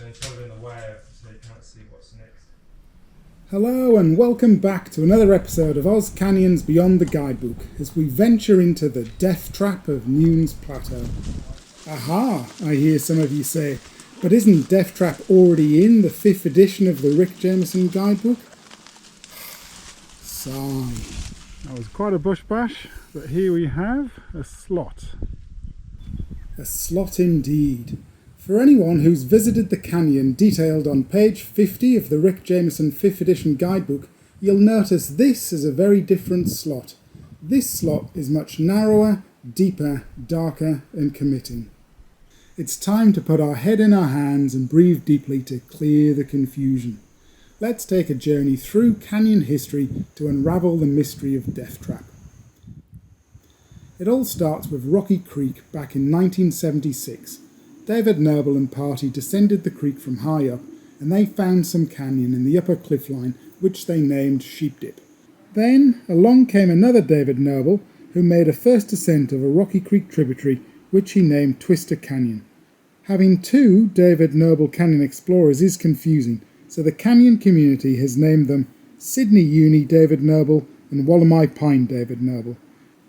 it's kind of in the way so you can't see what's next. Hello and welcome back to another episode of Oz Canyons Beyond the Guidebook as we venture into the death trap of Nunes Plateau. Aha, I hear some of you say, but isn't Death Trap already in the 5th edition of the Rick Jameson Guidebook? Sigh. That was quite a bush bash, but here we have a slot. A slot indeed. For anyone who's visited the canyon detailed on page 50 of the Rick Jameson 5th edition guidebook, you'll notice this is a very different slot. This slot is much narrower, deeper, darker and committing. It's time to put our head in our hands and breathe deeply to clear the confusion. Let's take a journey through canyon history to unravel the mystery of Death Trap. It all starts with Rocky Creek back in 1976. David Noble and party descended the creek from high up and they found some canyon in the upper cliff line which they named Sheep Dip. Then along came another David Noble who made a first ascent of a Rocky Creek tributary which he named Twister Canyon. Having two David Noble Canyon explorers is confusing, so the canyon community has named them Sydney Uni David Noble and Wollemi Pine David Noble.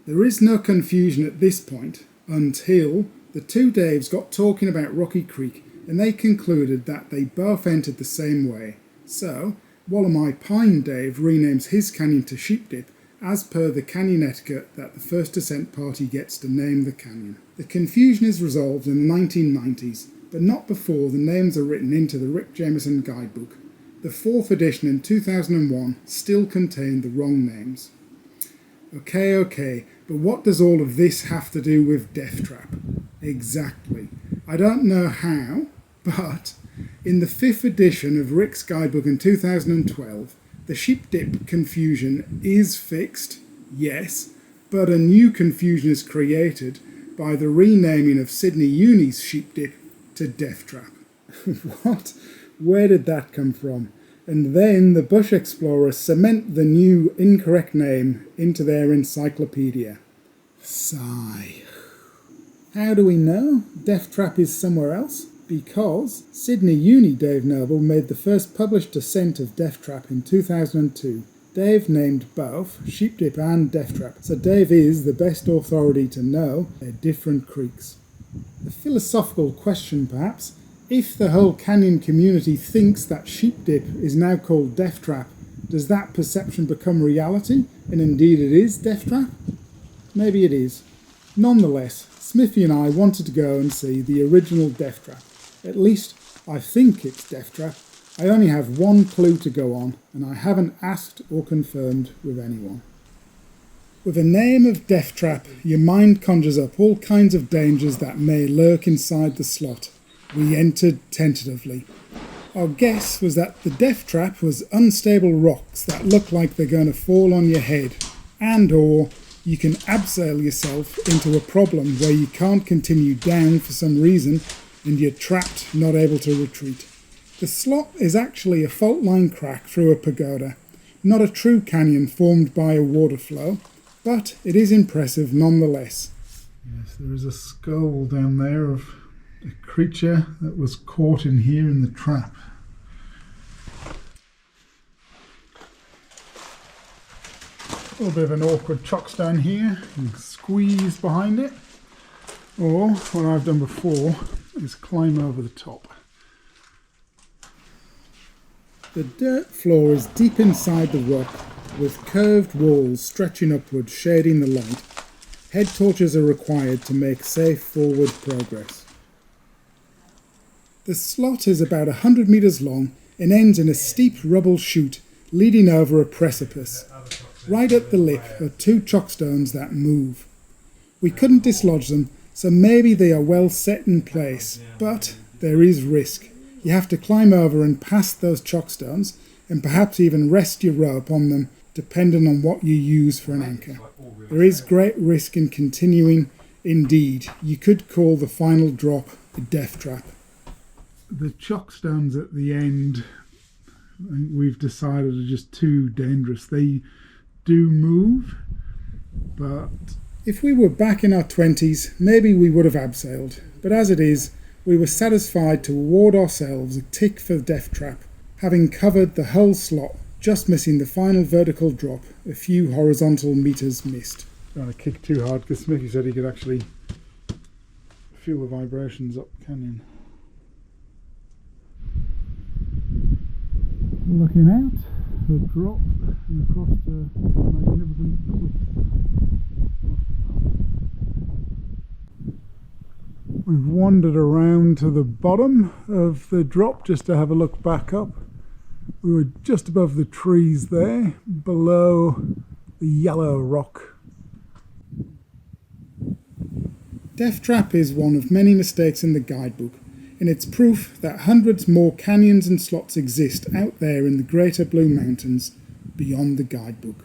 There is no confusion at this point until the two Daves got talking about Rocky Creek and they concluded that they both entered the same way. So, Wollemi Pine Dave renames his canyon to Sheep Dip as per the canyon etiquette that the first ascent party gets to name the canyon. The confusion is resolved in the 1990s, but not before the names are written into the Rick Jameson Guidebook. The 4th edition in 2001 still contained the wrong names. Okay, but what does all of this have to do with Death Trap? Exactly. I don't know how, but in the 5th edition of Rick's Guidebook in 2012, the Sheep Dip confusion is fixed, yes, but a new confusion is created by the renaming of Sydney Uni's Sheep Dip to Death Trap. What? Where did that come from? And then the bush explorers cement the new incorrect name into their encyclopedia. Sigh. How do we know Death Trap is somewhere else? Because Sydney Uni Dave Noble made the first published ascent of Death Trap in 2002. Dave named both Sheep Dip and Death Trap, so Dave is the best authority to know they're different creeks. A philosophical question perhaps, if the whole canyon community thinks that Sheep Dip is now called Death Trap, does that perception become reality, and indeed it is Death Trap? Maybe it is. Nonetheless, Smithy and I wanted to go and see the original Death Trap. At least, I think it's Death Trap. I only have one clue to go on, and I haven't asked or confirmed with anyone. With a name of Death Trap, your mind conjures up all kinds of dangers that may lurk inside the slot. We entered tentatively. Our guess was that the Death Trap was unstable rocks that look like they're going to fall on your head, and or you can abseil yourself into a problem where you can't continue down for some reason and you're trapped, not able to retreat. The slot is actually a fault line crack through a pagoda, not a true canyon formed by a water flow, but it is impressive nonetheless. Yes, there is a skull down there of a creature that was caught in here in the trap. A little bit of an awkward chockstone here, you can squeeze behind it, or what I've done before is climb over the top. The dirt floor is deep inside the rock, with curved walls stretching upward shading the light. Head torches are required to make safe forward progress. The slot is about 100 metres long and ends in a steep rubble chute leading over a precipice. Right at the lip are two chockstones that move. We couldn't dislodge them, so maybe they are well set in place, but there is risk. You have to climb over and past those chockstones, and perhaps even rest your rope on them, depending on what you use for an anchor. There is great risk in continuing. Indeed, you could call the final drop a death trap. The chockstones at the end, I think we've decided, are just too dangerous. They do move, but if we were back in our 20s, maybe we would have abseiled. But as it is, we were satisfied to award ourselves a tick for Death Trap, having covered the whole slot, just missing the final vertical drop, a few horizontal meters missed. Trying to kick too hard because Smithy said he could actually feel the vibrations up the canyon. Looking out, the drop and across the magnificent cliffs. We've wandered around to the bottom of the drop just to have a look back up. We were just above the trees there, below the yellow rock. Death Trap is one of many mistakes in the guidebook, and it's proof that hundreds more canyons and slots exist out there in the greater Blue Mountains beyond the guidebook.